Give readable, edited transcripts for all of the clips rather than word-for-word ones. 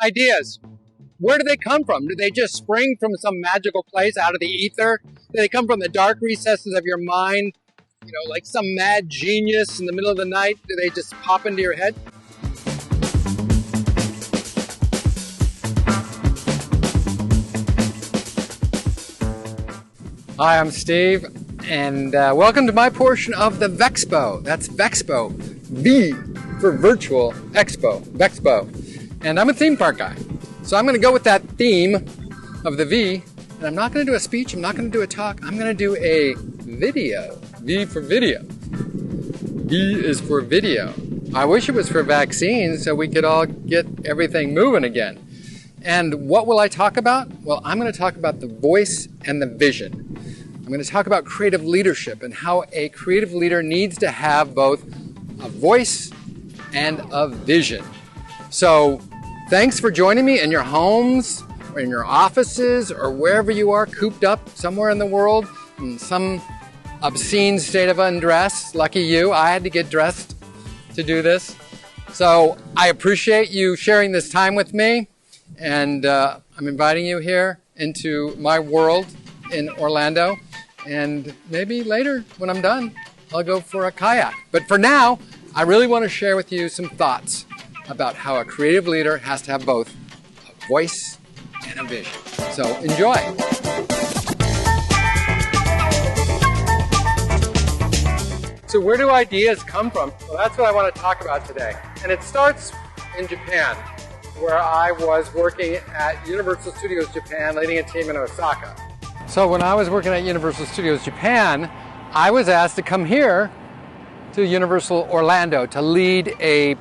Ideas. Where do they come from? Do they just spring from some magical place out of the ether? Do they come from the dark recesses of your mind? You know, like some mad genius in the middle of the night? Do they just pop into your head? Hi, I'm Steve, and welcome to my portion of the V-Expo. That's V-Expo. V for virtual expo, V-Expo. And I'm a theme park guy. So I'm going to go with that theme of the V, and I'm not going to do a speech, I'm not going to do a talk, I'm going to do a video. V for video. V is for video. I wish it was for vaccines so we could all get everything moving again. And what will I talk about? Well, I'm going to talk about the voice and the vision. I'm going to talk about creative leadership and how a creative leader needs to have both a voice and a vision. So thanks for joining me in your homes or in your offices or wherever you are cooped up somewhere in the world in some obscene state of undress. Lucky you, I had to get dressed to do this. So I appreciate you sharing this time with me, and I'm inviting you here into my world in Orlando, and maybe later when I'm done I'll go for a kayak. But for now, I really want to share with you some thoughts about how a creative leader has to have both a voice and a vision. So enjoy. So where do ideas come from? Well, that's what I want to talk about today. And it starts in Japan, where I was working at Universal Studios Japan, leading a team in Osaka. So when I was working at Universal Studios Japan, I was asked to come here to Universal Orlando to lead a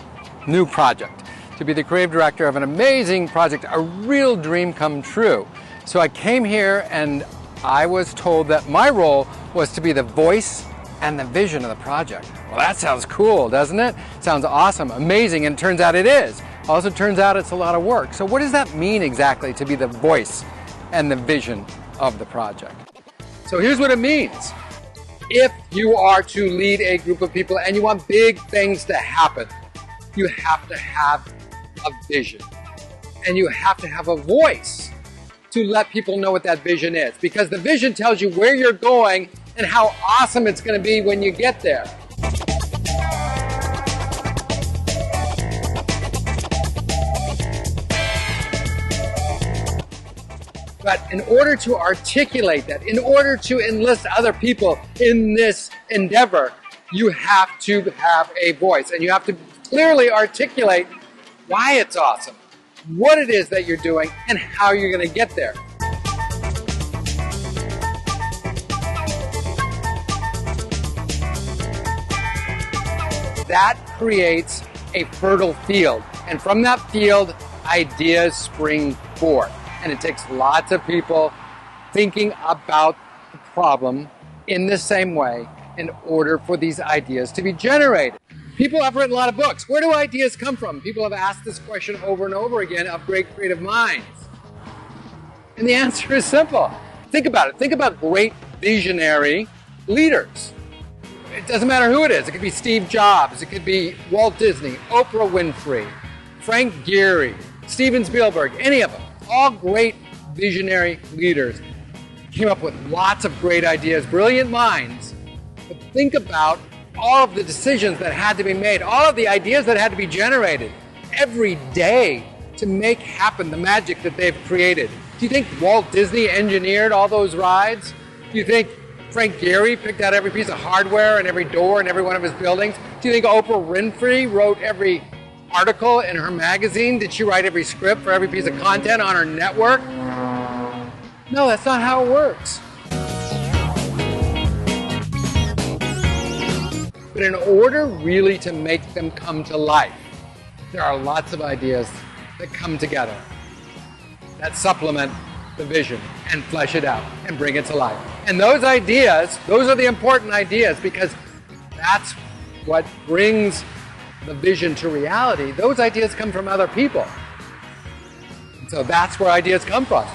new project, to be the creative director of an amazing project, a real dream come true. So I came here and I was told that my role was to be the voice and the vision of the project. Well, that sounds cool, doesn't it? Sounds awesome, amazing, and it turns out it is. Also turns out it's a lot of work. So what does that mean exactly, to be the voice and the vision of the project? So here's what it means. If you are to lead a group of people and you want big things to happen, you have to have a vision. And you have to have a voice to let people know what that vision is. Because the vision tells you where you're going and how awesome it's going to be when you get there. But in order to articulate that, in order to enlist other people in this endeavor, you have to have a voice, and you have to clearly articulate why it's awesome, what it is that you're doing, and how you're going to get there. That creates a fertile field, and from that field, ideas spring forth. And it takes lots of people thinking about the problem in the same way in order for these ideas to be generated. People have written a lot of books. Where do ideas come from? People have asked this question over and over again of great creative minds. And the answer is simple. Think about it. Think about great visionary leaders. It doesn't matter who it is. It could be Steve Jobs. It could be Walt Disney, Oprah Winfrey, Frank Gehry, Steven Spielberg, any of them. All great visionary leaders came up with lots of great ideas, brilliant minds. But think about all of the decisions that had to be made, all of the ideas that had to be generated every day to make happen the magic that they've created. Do you think Walt Disney engineered all those rides? Do you think Frank Gehry picked out every piece of hardware and every door in every one of his buildings? Do you think Oprah Winfrey wrote every article in her magazine? Did she write every script for every piece of content on her network? No, that's not how it works. But in order really to make them come to life, there are lots of ideas that come together that supplement the vision and flesh it out and bring it to life. And those ideas, those are the important ideas, because that's what brings the vision to reality. Those ideas come from other people. So that's where ideas come from.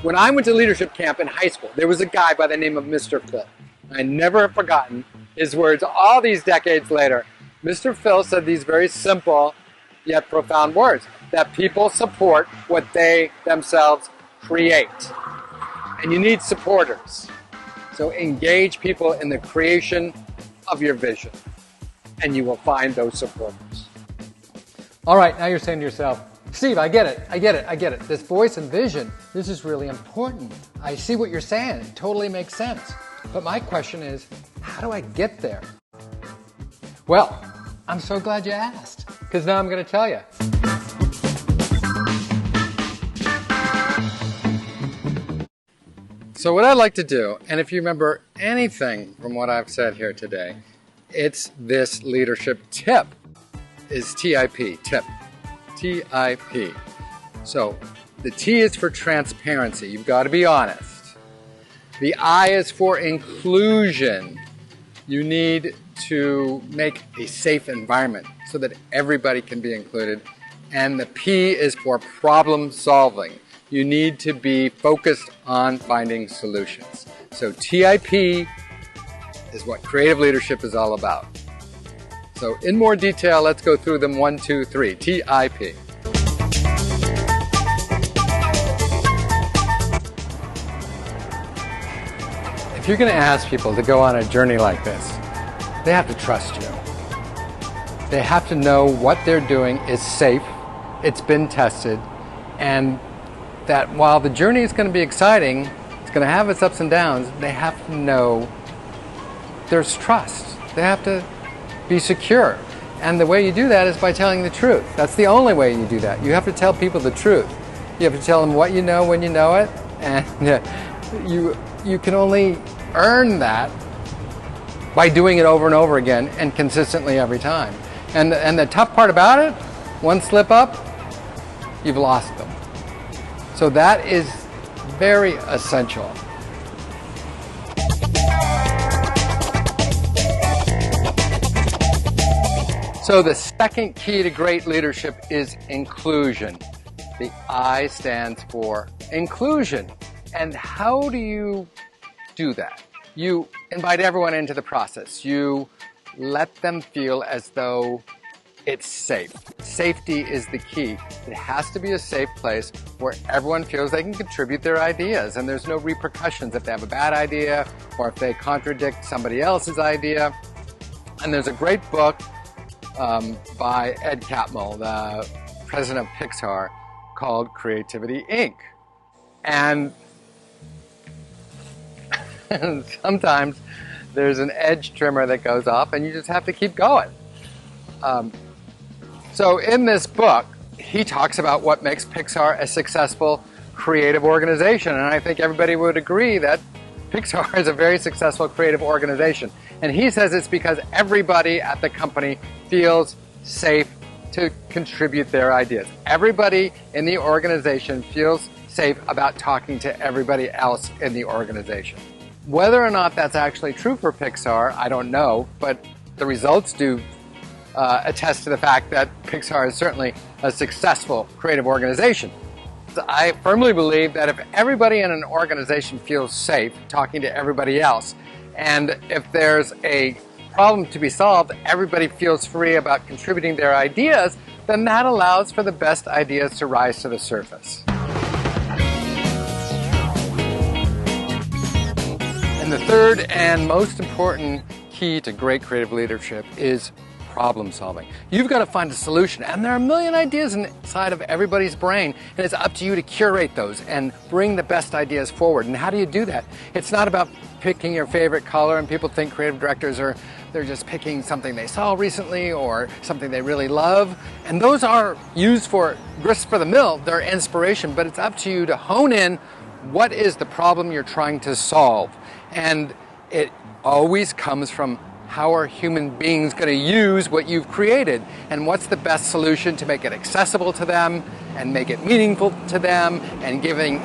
When I went to leadership camp in high school, there was a guy by the name of Mr. Phil. I never have forgotten his words all these decades later. Mr. Phil said these very simple yet profound words, that people support what they themselves create. And you need supporters. So engage people in the creation of your vision, and you will find those supporters. All right, now you're saying to yourself, Steve, I get it. This voice and vision, this is really important. I see what you're saying. It totally makes sense. But my question is, how do I get there? Well, I'm so glad you asked, because now I'm going to tell you. So what I'd like to do, and if you remember anything from what I've said here today, it's this leadership tip, is TIP, tip, TIP. So the T is for transparency. You've got to be honest. The I is for inclusion. You need to make a safe environment so that everybody can be included. And the P is for problem solving. You need to be focused on finding solutions. So TIP is what creative leadership is all about. So in more detail, let's go through them 1, 2, 3. TIP. If you're going to ask people to go on a journey like this, they have to trust you. They have to know what they're doing is safe, it's been tested, and that while the journey is going to be exciting, it's going to have its ups and downs, they have to know there's trust. They have to be secure. And the way you do that is by telling the truth. That's the only way you do that. You have to tell people the truth. You have to tell them what you know when you know it, and you can only earn that by doing it over and over again and consistently every time. And the tough part about it, one slip up, you've lost them. So that is very essential. So the second key to great leadership is inclusion. The I stands for inclusion. And how do you do that? You invite everyone into the process. You let them feel as though it's safe. Safety is the key. It has to be a safe place where everyone feels they can contribute their ideas and there's no repercussions if they have a bad idea or if they contradict somebody else's idea. And there's a great book by Ed Catmull, the president of Pixar, called Creativity, Inc. And sometimes there's an edge trimmer that goes off and you just have to keep going. So in this book, he talks about what makes Pixar a successful creative organization. And I think everybody would agree that Pixar is a very successful creative organization. And he says it's because everybody at the company feels safe to contribute their ideas. Everybody in the organization feels safe about talking to everybody else in the organization. Whether or not that's actually true for Pixar, I don't know, but the results do attest to the fact that Pixar is certainly a successful creative organization. I firmly believe that if everybody in an organization feels safe talking to everybody else, and if there's a problem to be solved, everybody feels free about contributing their ideas, then that allows for the best ideas to rise to the surface. And the third and most important key to great creative leadership is problem solving. You've got to find a solution, and there are a million ideas inside of everybody's brain, and it's up to you to curate those and bring the best ideas forward. And how do you do that? It's not about picking your favorite color, and people think creative directors they're just picking something they saw recently or something they really love, and those are used for grist for the mill, they're inspiration, but it's up to you to hone in what is the problem you're trying to solve. And it always comes from how are human beings going to use what you've created, and what's the best solution to make it accessible to them and make it meaningful to them and giving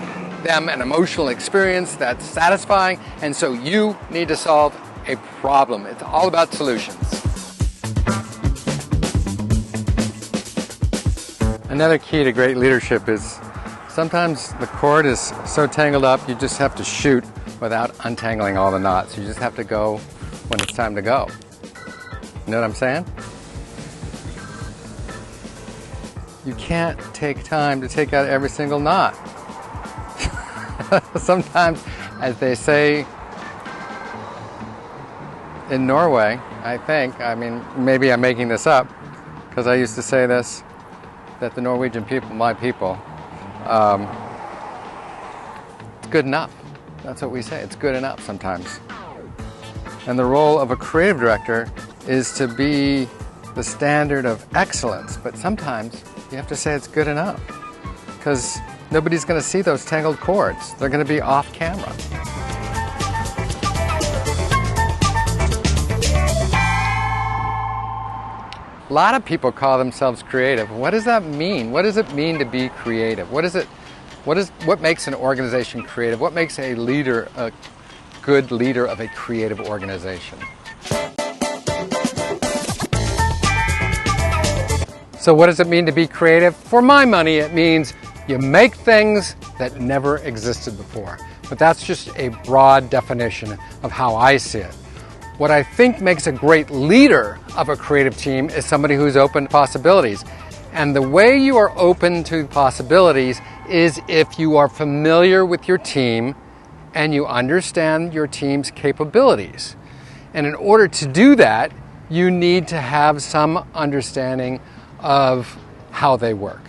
them an emotional experience that's satisfying. And so you need to solve a problem. It's all about solutions. Another key to great leadership is sometimes the cord is so tangled up you just have to shoot without untangling all the knots. You just have to go when it's time to go. You know what I'm saying? you can't take time to take out every single knot. Sometimes, as they say in Norway, I think, I mean, maybe I'm making this up, because I used to say this, that the Norwegian people, my people, it's good enough. That's what we say, it's good enough sometimes. And the role of a creative director is to be the standard of excellence, but sometimes you have to say it's good enough, because nobody's going to see those tangled cords. They're going to be off camera. A lot of people call themselves creative. What does that mean? What does it mean to be creative? What makes an organization creative? What makes a leader a good leader of a creative organization? So what does it mean to be creative? For my money, it means you make things that never existed before. But that's just a broad definition of how I see it. What I think makes a great leader of a creative team is somebody who's open to possibilities. And the way you are open to possibilities is if you are familiar with your team and you understand your team's capabilities. And in order to do that, you need to have some understanding of how they work.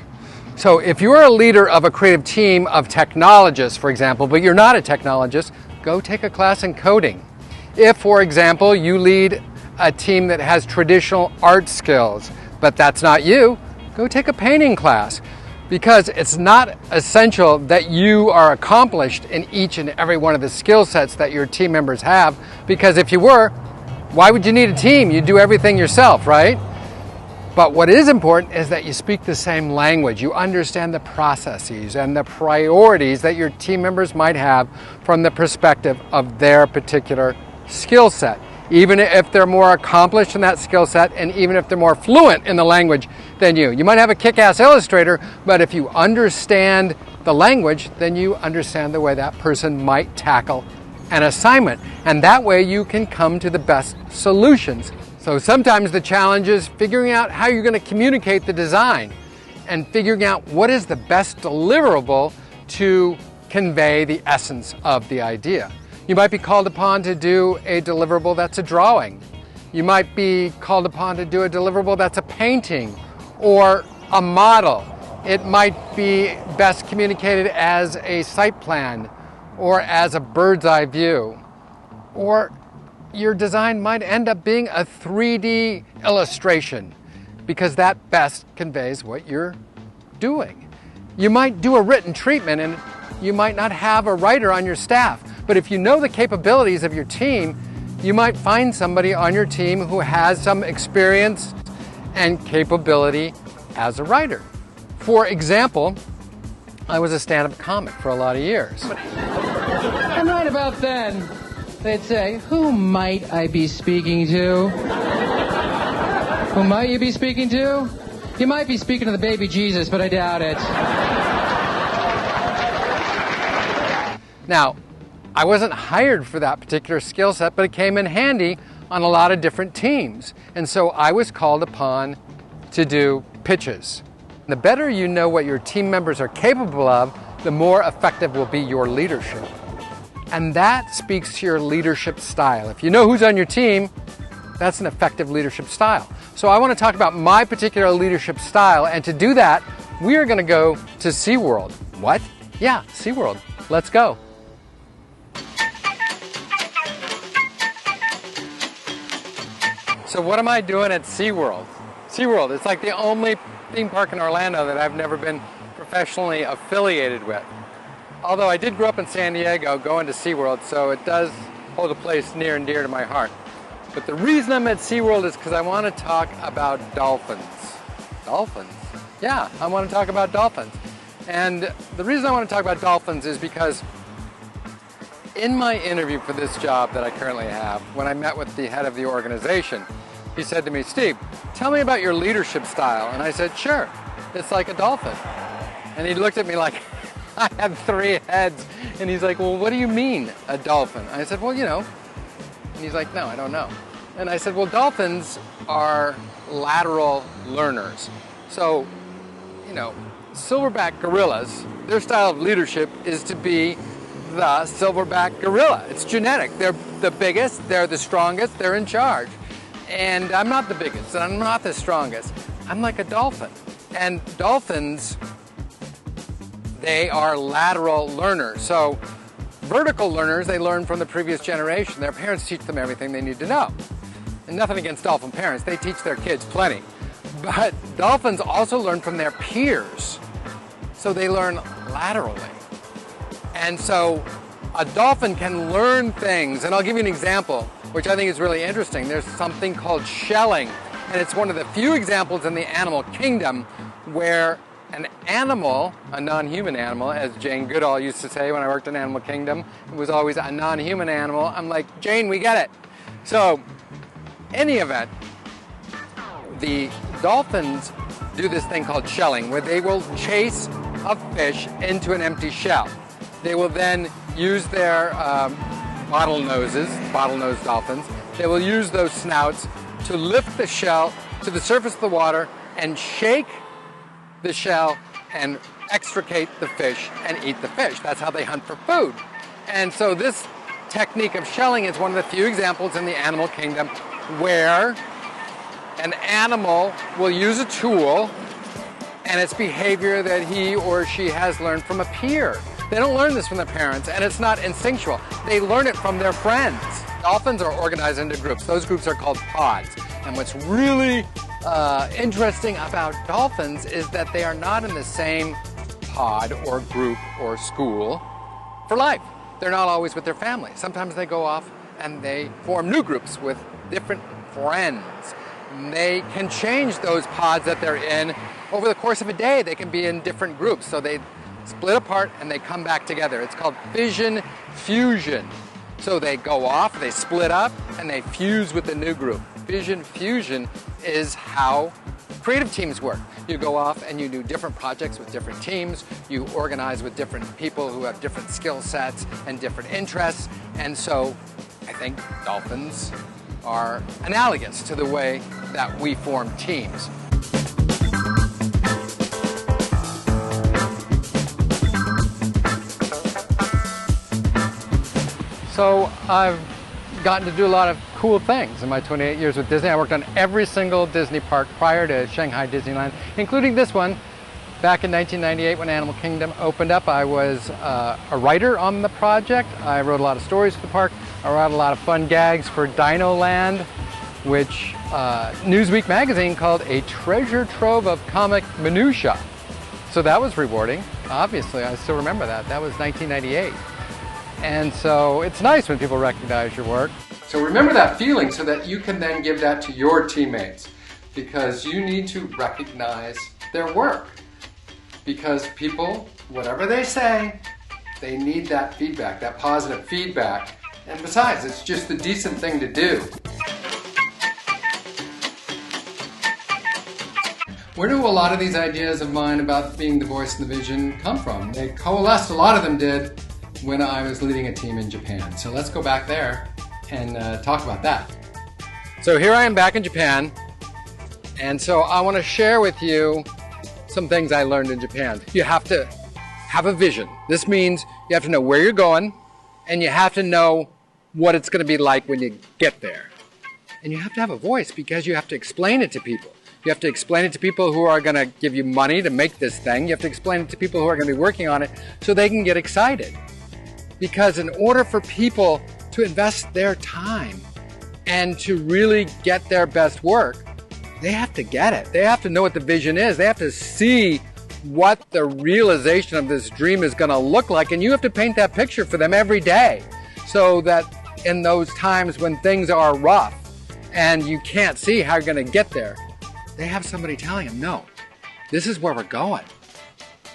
So if you're a leader of a creative team of technologists, for example, but you're not a technologist, go take a class in coding. If, for example, you lead a team that has traditional art skills, but that's not you, go take a painting class. Because it's not essential that you are accomplished in each and every one of the skill sets that your team members have, because if you were, why would you need a team? You do everything yourself, right? But what is important is that you speak the same language. You understand the processes and the priorities that your team members might have from the perspective of their particular skill set. Even if they're more accomplished in that skill set, and even if they're more fluent in the language than you. You might have a kick-ass illustrator, but if you understand the language, then you understand the way that person might tackle an assignment. And that way you can come to the best solutions. So sometimes the challenge is figuring out how you're going to communicate the design and figuring out what is the best deliverable to convey the essence of the idea. You might be called upon to do a deliverable that's a drawing. You might be called upon to do a deliverable that's a painting or a model. It might be best communicated as a site plan or as a bird's eye view. Or your design might end up being a 3D illustration because that best conveys what you're doing. You might do a written treatment and you might not have a writer on your staff. But if you know the capabilities of your team, you might find somebody on your team who has some experience and capability as a writer. For example, I was a stand-up comic for a lot of years. And right about then, they'd say, who might I be speaking to? Who might you be speaking to? You might be speaking to the baby Jesus, but I doubt it. Now, I wasn't hired for that particular skill set, but it came in handy on a lot of different teams. And so I was called upon to do pitches. The better you know what your team members are capable of, the more effective will be your leadership. And that speaks to your leadership style. If you know who's on your team, that's an effective leadership style. So I want to talk about my particular leadership style, and to do that, we are going to go to SeaWorld. What? Yeah, SeaWorld. Let's go. So what am I doing at SeaWorld? SeaWorld, it's like the only theme park in Orlando that I've never been professionally affiliated with. Although I did grow up in San Diego going to SeaWorld, so it does hold a place near and dear to my heart. But the reason I'm at SeaWorld is because I want to talk about dolphins. Dolphins? Yeah, I want to talk about dolphins. And the reason I want to talk about dolphins is because in my interview for this job that I currently have, when I met with the head of the organization, he said to me, Steve, tell me about your leadership style. And I said, sure, it's like a dolphin. And he looked at me like I had 3 heads. And he's like, well, what do you mean, a dolphin? I said, well, you know. And he's like, no, I don't know. And I said, well, dolphins are lateral learners. So silverback gorillas, their style of leadership is to be the silverback gorilla. It's genetic. They're the biggest, they're the strongest, they're in charge. And I'm not the biggest, and I'm not the strongest. I'm like a dolphin. And dolphins, they are lateral learners. So vertical learners, they learn from the previous generation. Their parents teach them everything they need to know. And nothing against dolphin parents, they teach their kids plenty. But dolphins also learn from their peers. So they learn laterally. And so a dolphin can learn things. And I'll give you an example, which I think is really interesting. There's something called shelling. And it's one of the few examples in the animal kingdom where an animal, a non-human animal, as Jane Goodall used to say when I worked in Animal Kingdom, it was always a non-human animal. I'm like, Jane, we get it. So, any event, the dolphins do this thing called shelling, where they will chase a fish into an empty shell. They will then use their bottlenose dolphins, they will use those snouts to lift the shell to the surface of the water and shake the shell and extricate the fish and eat the fish. That's how they hunt for food. And so this technique of shelling is one of the few examples in the animal kingdom where an animal will use a tool and its behavior that he or she has learned from a peer. They don't learn this from their parents, and it's not instinctual. They learn it from their friends. Dolphins are organized into groups. Those groups are called pods. And what's really interesting about dolphins is that they are not in the same pod or group or school for life. They're not always with their family. Sometimes they go off and they form new groups with different friends. And they can change those pods that they're in over the course of a day. They can be in different groups. So they split apart and they come back together. It's called fission fusion. So they go off, they split up, and they fuse with the new group. Fission fusion is how creative teams work. You go off and you do different projects with different teams. You organize with different people who have different skill sets and different interests. And so I think dolphins are analogous to the way that we form teams. So I've gotten to do a lot of cool things in my 28 years with Disney. I worked on every single Disney park prior to Shanghai Disneyland, including this one. Back in 1998 when Animal Kingdom opened up, I was a writer on the project. I wrote a lot of stories for the park. I wrote a lot of fun gags for Dino Land, which Newsweek magazine called a treasure trove of comic minutia. So that was rewarding. Obviously, I still remember that. That was 1998. And so it's nice when people recognize your work. So remember that feeling so that you can then give that to your teammates, because you need to recognize their work. Because people, whatever they say, they need that feedback, that positive feedback. And besides, it's just the decent thing to do. Where do a lot of these ideas of mine about being the voice and the vision come from? They coalesced, a lot of them did, when I was leading a team in Japan. So let's go back there and talk about that. So here I am back in Japan, and so I want to share with you some things I learned in Japan. You have to have a vision. This means you have to know where you're going, and you have to know what it's going to be like when you get there. And you have to have a voice, because you have to explain it to people. You have to explain it to people who are going to give you money to make this thing. You have to explain it to people who are going to be working on it so they can get excited. Because in order for people to invest their time and to really get their best work, they have to get it. They have to know what the vision is. They have to see what the realization of this dream is going to look like. And you have to paint that picture for them every day, so that in those times when things are rough and you can't see how you're going to get there, they have somebody telling them, no, this is where we're going.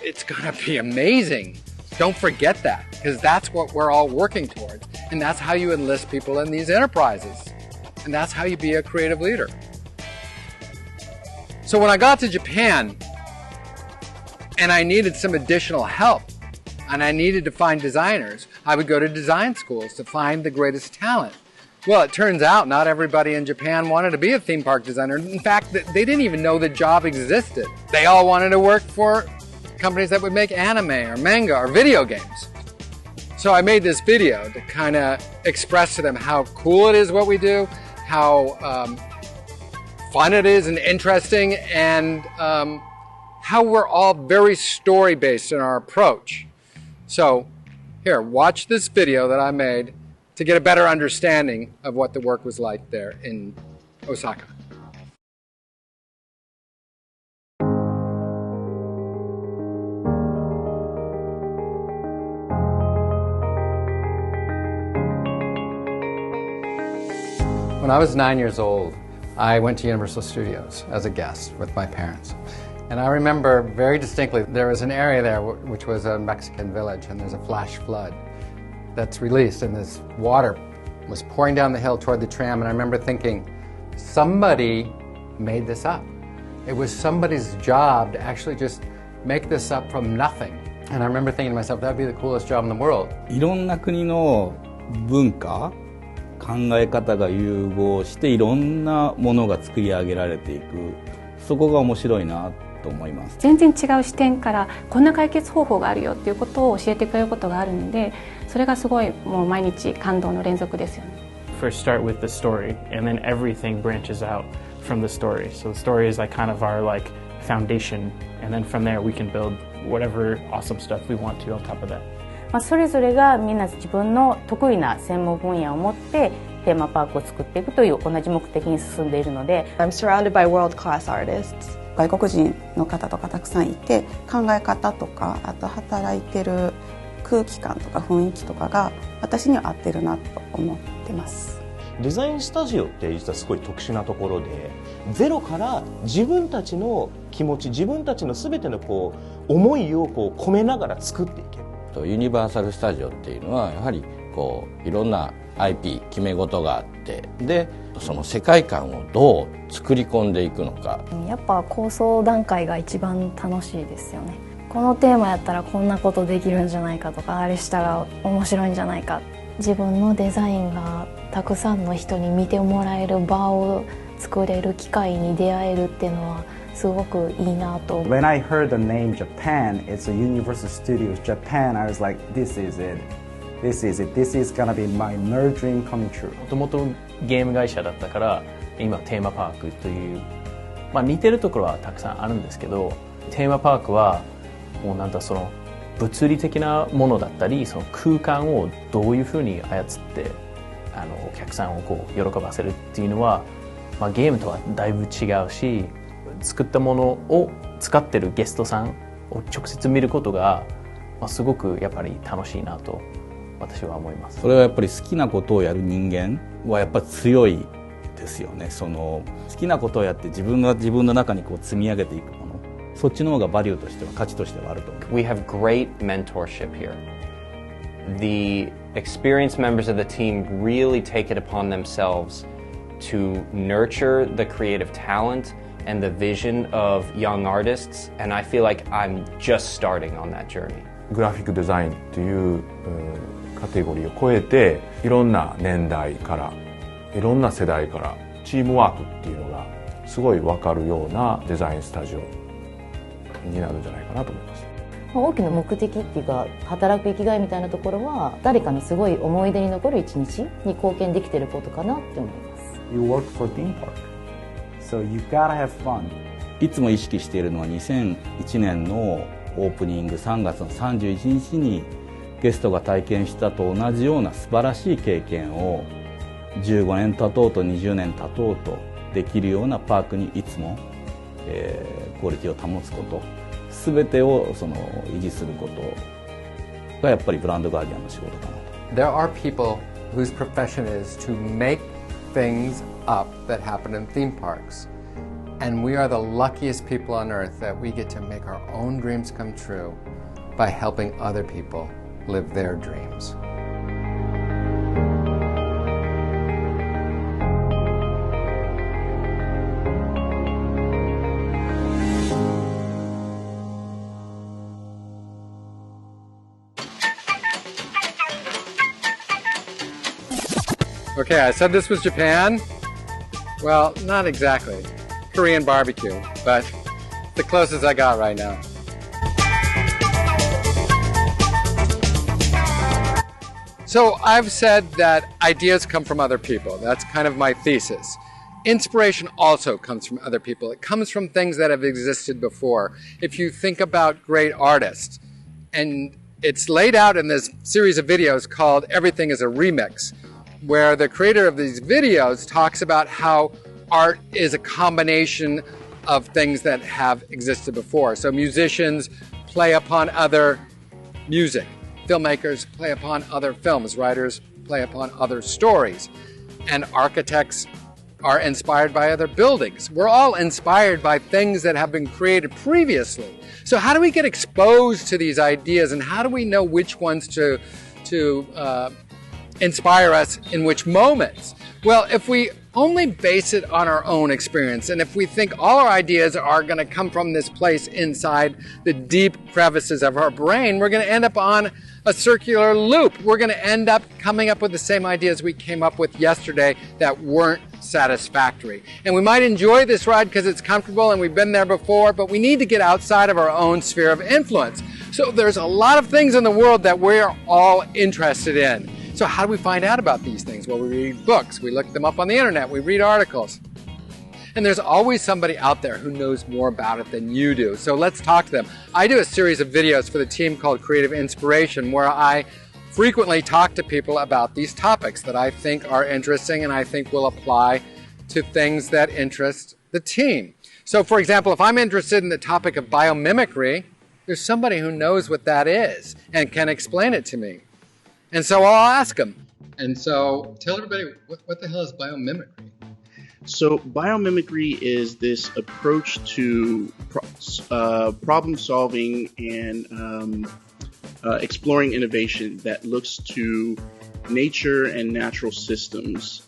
It's going to be amazing. Don't forget that, because that's what we're all working towards. And that's how you enlist people in these enterprises. And that's how you be a creative leader. So when I got to Japan and I needed some additional help and I needed to find designers, I would go to design schools to find the greatest talent. Well, it turns out not everybody in Japan wanted to be a theme park designer. In fact, they didn't even know the job existed. They all wanted to work for companies that would make anime or manga or video games. So I made this video to kind of express to them how cool it is what we do, how fun it is and interesting, and how we're all very story-based in our approach. So here, watch this video that I made to get a better understanding of what the work was like there in Osaka. When I was 9 years old, I went to Universal Studios as a guest with my parents. And I remember very distinctly, there was an area there which was a Mexican village, and there's a flash flood that's released, and this water was pouring down the hill toward the tram, and I remember thinking, somebody made this up. It was somebody's job to actually just make this up from nothing. And I remember thinking to myself, that would be the coolest job in the world. いろんな国の文化、考え方が融合していろんなものが作り上げられていく。そこが面白いなと思います。全然違う視点からこんな解決方法があるよっていうことを教えてくれることがあるので、それがすごいもう毎日感動の連続ですよね。First start with the story, and then everything branches out from the story. So the story is like kind of our like foundation, and then from there we can build whatever awesome stuff we want to on top of that. それぞれがみんな自分の得意な専門分野を持ってテーマパークを作っていくという同じ目的に進んでいるので。I'm surrounded by world-class artists. 外国人の方とかたくさんいて、考え方とかあと働いてる空気感とか雰囲気とかが私には合ってるなと思ってます。デザインスタジオって実はすごい特殊なところで、ゼロから自分たちの気持ち、自分たちの全ての思いを込めながら作っていける。ユニバーサル・スタジオっていうのはやはりいろんな IP 決め事があって、でその世界観をどう作り込んでいくのか。やっぱ構想段階が一番楽しいですよね。このテーマやったらこんなことできるんじゃないかとか、あれしたら面白いんじゃないか。自分のデザインがたくさんの人に見てもらえる場を作れる機会に出会えるっていうのはすごくいいなと。When I heard the name Japan, it's a Universal Studios Japan, I was like, this is it. This is it. This is gonna be my nerd dream coming true. もともとゲーム会社だったから今テーマパークという、似てるところはたくさんあるんですけど、テーマパークはもうなんだその物理的なものだったり、その空間をどういうふうに操ってお客さんを喜ばせるっていうのは、ゲームとはだいぶ違うし、作ったものを使ってるゲストさんを直接見ることが、すごくやっぱり楽しいなと私は思います。それはやっぱり好きなことをやる人間はやっぱり強いですよね。その好きなことをやって自分の中に積み上げていくもの、そっちの方がバリューとしては価値としてはあると思う。We have great mentorship here. The experienced members of the team really take it upon themselves to nurture the creative talent and the vision of young artists, and I feel like I'm just starting on that journey. グラフィックデザインというカテゴリーを超えて、いろんな年代からいろんな世代からチームワークっていうのがすごい分かるようなデザインスタジオになるんじゃないかなと思います。大きな目的っていうか働く生きがいみたいなところは、誰かのすごい思い出に残る一日に貢献できていることかなって思います。 You work for theme park, so you gotta have fun. いつも意識しているのは2001年のオープニング3月の31日にゲストが体験したと同じような素晴らしい経験を15年経とうと20年経とうとできるようなパークにいつも、クオリティを保つこと、全てを維持することがやっぱりブランドガーディアンの仕事かなと。There are people whose profession is to make things up that happen in theme parks. And we are the luckiest people on earth that we get to make our own dreams come true by helping other people live their dreams. Okay, I said this was Japan. Well, not exactly. Korean barbecue, but the closest I got right now. So I've said that ideas come from other people. That's kind of my thesis. Inspiration also comes from other people. It comes from things that have existed before. If you think about great artists, and it's laid out in this series of videos called Everything is a Remix, where the creator of these videos talks about how art is a combination of things that have existed before. So musicians play upon other music. Filmmakers play upon other films. Writers play upon other stories. And architects are inspired by other buildings. We're all inspired by things that have been created previously. So how do we get exposed to these ideas, and how do we know which ones to inspire us in which moments? Well, if we only base it on our own experience, and if we think all our ideas are going to come from this place inside the deep crevices of our brain, we're going to end up on a circular loop. We're going to end up coming up with the same ideas we came up with yesterday that weren't satisfactory. And we might enjoy this ride because it's comfortable and we've been there before, but we need to get outside of our own sphere of influence. So there's a lot of things in the world that we're all interested in. So how do we find out about these things? Well, we read books, we look them up on the internet, we read articles. And there's always somebody out there who knows more about it than you do. So let's talk to them. I do a series of videos for the team called Creative Inspiration, where I frequently talk to people about these topics that I think are interesting and I think will apply to things that interest the team. So for example, if I'm interested in the topic of biomimicry, there's somebody who knows what that is and can explain it to me. And so I'll ask them. And so tell everybody, what the hell is biomimicry? So biomimicry is this approach to problem solving and exploring innovation that looks to nature and natural systems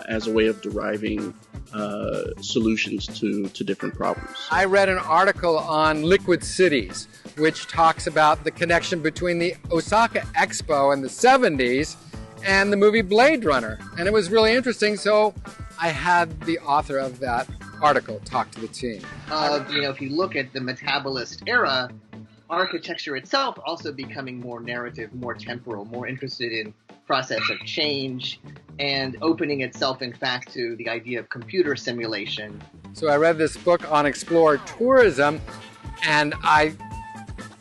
as a way of deriving solutions to different problems. I read an article on liquid cities, which talks about the connection between the Osaka Expo in the 70s and the movie Blade Runner. And it was really interesting, so I had the author of that article talk to the team. If you look at the metabolist era, architecture itself also becoming more narrative, more temporal, more interested in process of change, and opening itself, in fact, to the idea of computer simulation. So I read this book on explorer tourism, and I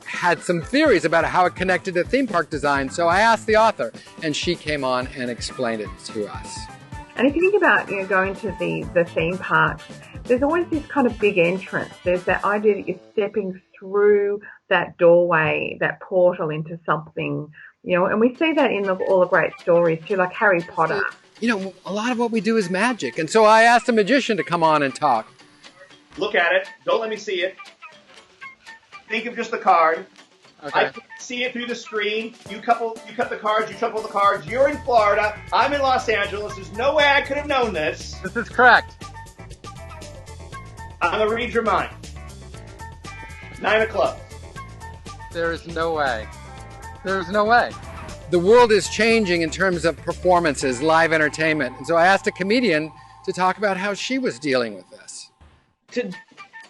had some theories about how it connected to theme park design. So I asked the author, and she came on and explained it to us. And if you think about going to the theme parks, there's always this kind of big entrance. There's that idea that you're stepping through that doorway, that portal into something, and we see that in all the great stories too, like Harry Potter. A lot of what we do is magic. And so I asked a magician to come on and talk. Look at it. Don't let me see it. Think of just the card. Okay. I can see it through the screen. You cut the cards, you shuffle the cards. You're in Florida. I'm in Los Angeles. There's no way I could have known this. This is correct. I'm going to read your mind. 9 o'clock. There is no way. There's no way. The world is changing in terms of performances, live entertainment. And so I asked a comedian to talk about how she was dealing with this.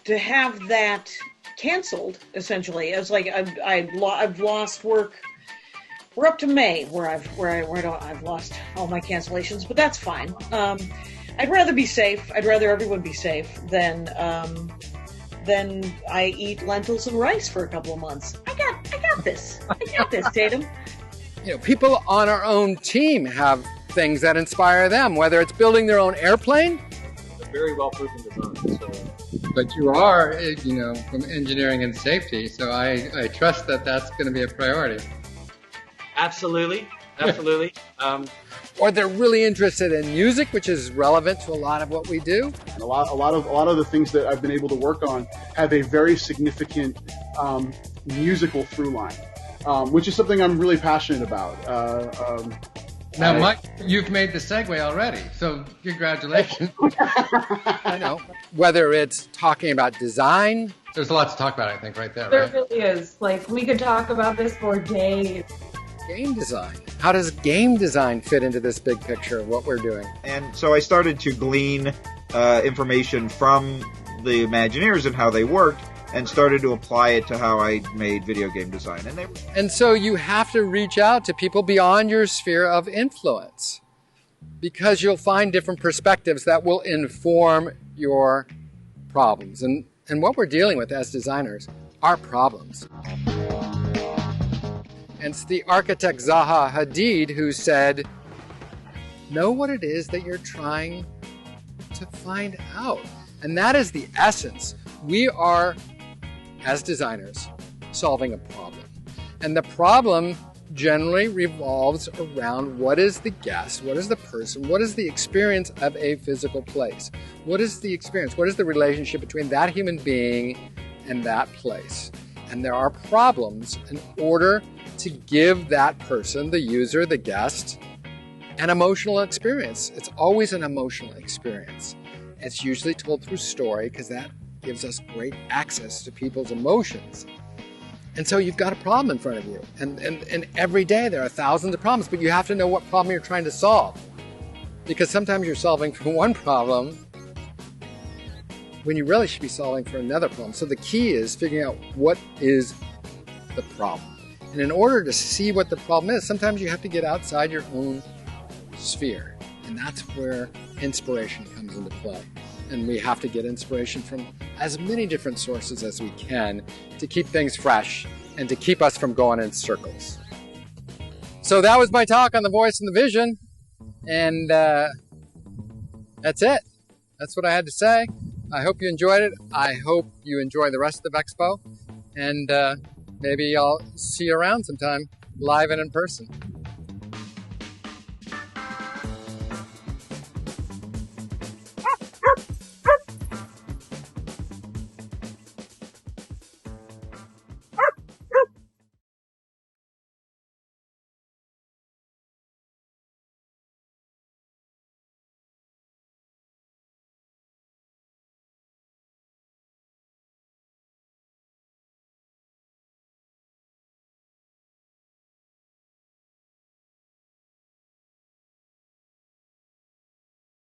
To have that canceled, essentially, as like I've lost work. We're up to May where I've lost all my cancellations, but that's fine. I'd rather be safe. I'd rather everyone be safe than I eat lentils and rice for a couple of months. I got this. I got this, Tatum. People on our own team have things that inspire them, whether it's building their own airplane. It's very well proven design. So. But you are, from engineering and safety, so I trust that that's going to be a priority. Absolutely. Or they're really interested in music, which is relevant to a lot of what we do. And a lot of the things that I've been able to work on have a very significant musical through line, which is something I'm really passionate about. Now, Mike, you've made the segue already, so congratulations. I know. Whether it's talking about design. There's a lot to talk about, I think, right there, There really is. We could talk about this for days. game design. How does game design fit into this big picture of what we're doing? And so I started to glean information from the Imagineers and how they worked, and started to apply it to how I made video game design. And so you have to reach out to people beyond your sphere of influence, because you'll find different perspectives that will inform your problems. And what we're dealing with as designers are problems. And it's the architect Zaha Hadid who said, know what it is that you're trying to find out. And that is the essence. We are, as designers, solving a problem. And the problem generally revolves around what is the guest, what is the person, what is the experience of a physical place? What is the experience? What is the relationship between that human being and that place? And there are problems in order to give that person, the user, the guest, an emotional experience. It's always an emotional experience. It's usually told through story because that gives us great access to people's emotions. And so you've got a problem in front of you. And every day there are thousands of problems, but you have to know what problem you're trying to solve. Because sometimes you're solving for one problem when you really should be solving for another problem. So the key is figuring out what is the problem. And in order to see what the problem is, sometimes you have to get outside your own sphere. And that's where inspiration comes into play. And we have to get inspiration from as many different sources as we can to keep things fresh and to keep us from going in circles. So that was my talk on the voice and the vision. And that's it. That's what I had to say. I hope you enjoyed it. I hope you enjoy the rest of the Expo. And maybe I'll see you around sometime, live and in person.